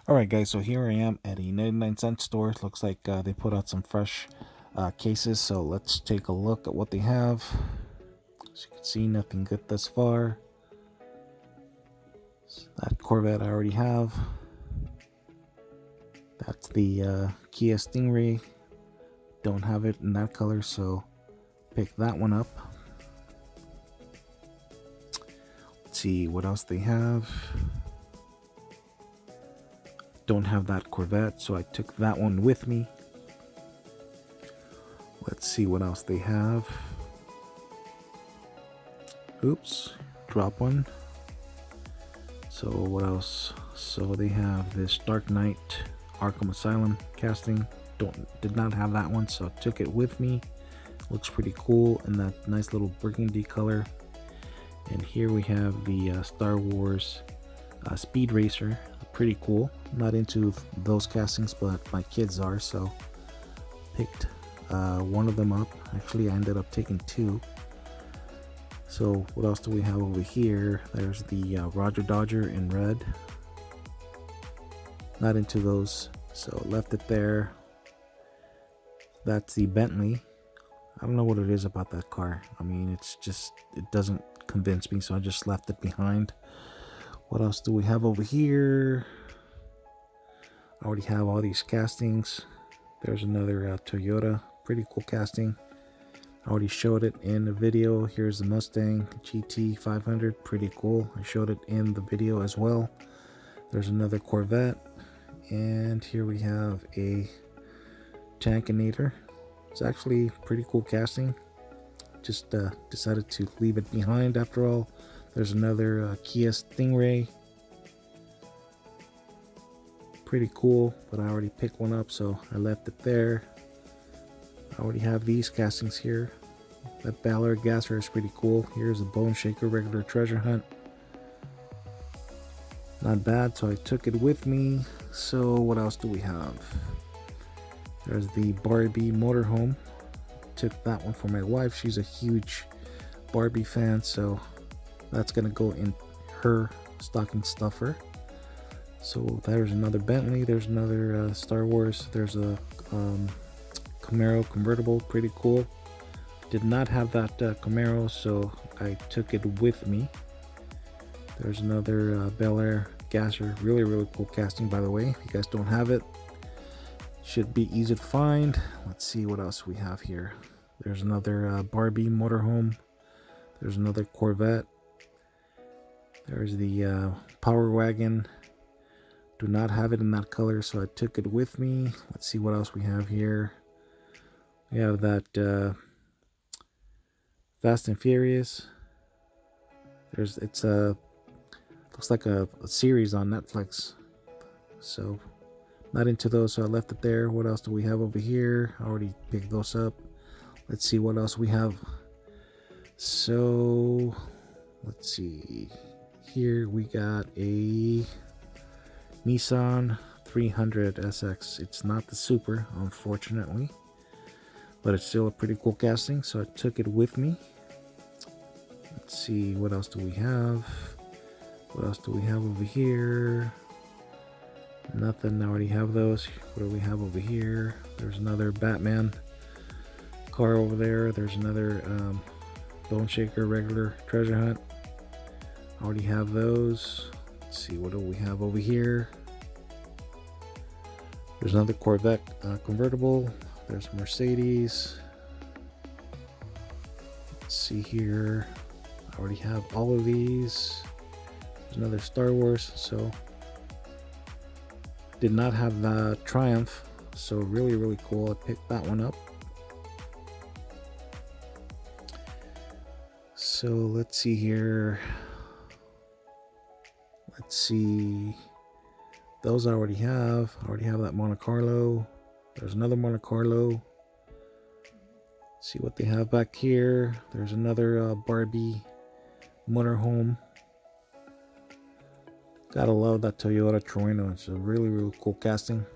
Alright guys, so here I am at a 99-cent store. Looks like they put out some fresh cases, so let's take a look at what they have. As you can see, nothing good thus far. That Corvette I already have. That's the Kia Stingray. Don't have it in that color, so pick that one up. Let's see what else they have. Don't have that Corvette, so I took that one with me. Let's see what else they have. Oops, drop one. So what else? So they have this Dark Knight Arkham Asylum casting. Did not have that one, so I took it with me. Looks pretty cool in that nice little burgundy color. And here we have the Star Wars Speed Racer. Pretty cool. Not into those castings, but my kids are, so picked one of them up. Actually, I ended up taking two. So what else do we have over here? There's the Roger Dodger in red. Not into those, so left it there. That's the Bentley. I don't know what it is about that car. I mean, it doesn't convince me, so I just left it behind. What else do we have over here? I already have all these castings. There's another Toyota. Pretty cool casting. I already showed it in the video. Here's the Mustang GT 500. Pretty cool. I showed it in the video as well. There's another Corvette. And here we have a Tankinator. It's actually pretty cool casting. Just decided to leave it behind after all. There's another Kia Stingray. Pretty cool, but I already picked one up, so I left it there. I already have these castings here. That Ballard Gasser is pretty cool. Here's a Bone Shaker regular treasure hunt. Not bad, so I took it with me. So what else do we have? There's the Barbie Motorhome. Took that one for my wife. She's a huge Barbie fan, so that's gonna go in her stocking stuffer. So there's another Bentley. There's another Star Wars. There's a Camaro Convertible. Pretty cool. Did not have that Camaro, so I took it with me. There's another Bel Air Gasser. Really cool casting, by the way. If you guys don't have it, should be easy to find. Let's see what else we have here. There's another Barbie Motorhome. There's another Corvette. There's the Power Wagon. Do not have it in that color, so I took it with me. Let's see what else we have here. We have that Fast and Furious. It's looks like a series on Netflix. So not into those, so I left it there. What else do we have over here? I already picked those up. Let's see what else we have. So let's see. Here we got a Nissan 300 SX. It's not the Super, unfortunately, but it's still a pretty cool casting, so I took it with me. Let's see, what else do we have? What else do we have over here? Nothing. I already have those. What do we have over here? There's another Batman car over there. There's another Bone Shaker regular treasure hunt. I already have those. Let's see, what do we have over here? There's another Corvette convertible. There's Mercedes. Let's see here. I already have all of these. There's another Star Wars. So did not have the Triumph. So really cool. I picked that one up. So let's see here. Let's see. Those I already have. I already have that Monte Carlo. There's another Monte Carlo. Let's see what they have back here. There's another Barbie Motorhome. Gotta love that Toyota Trueno. It's a really cool casting.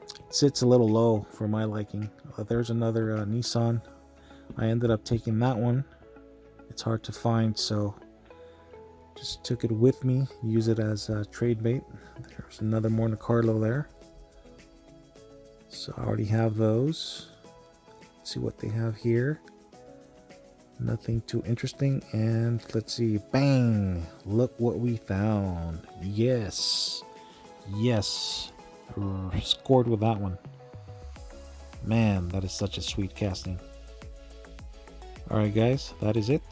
It sits a little low for my liking. There's another Nissan. I ended up taking that one. It's hard to find, so Just took it with me, use it as a trade bait. There's another Monte Carlo there. So I already have those. Let's see what they have here. Nothing too interesting. And let's see. Bang! Look what we found. Yes. Yes. Scored with that one. Man, that is such a sweet casting. Alright guys, that is it.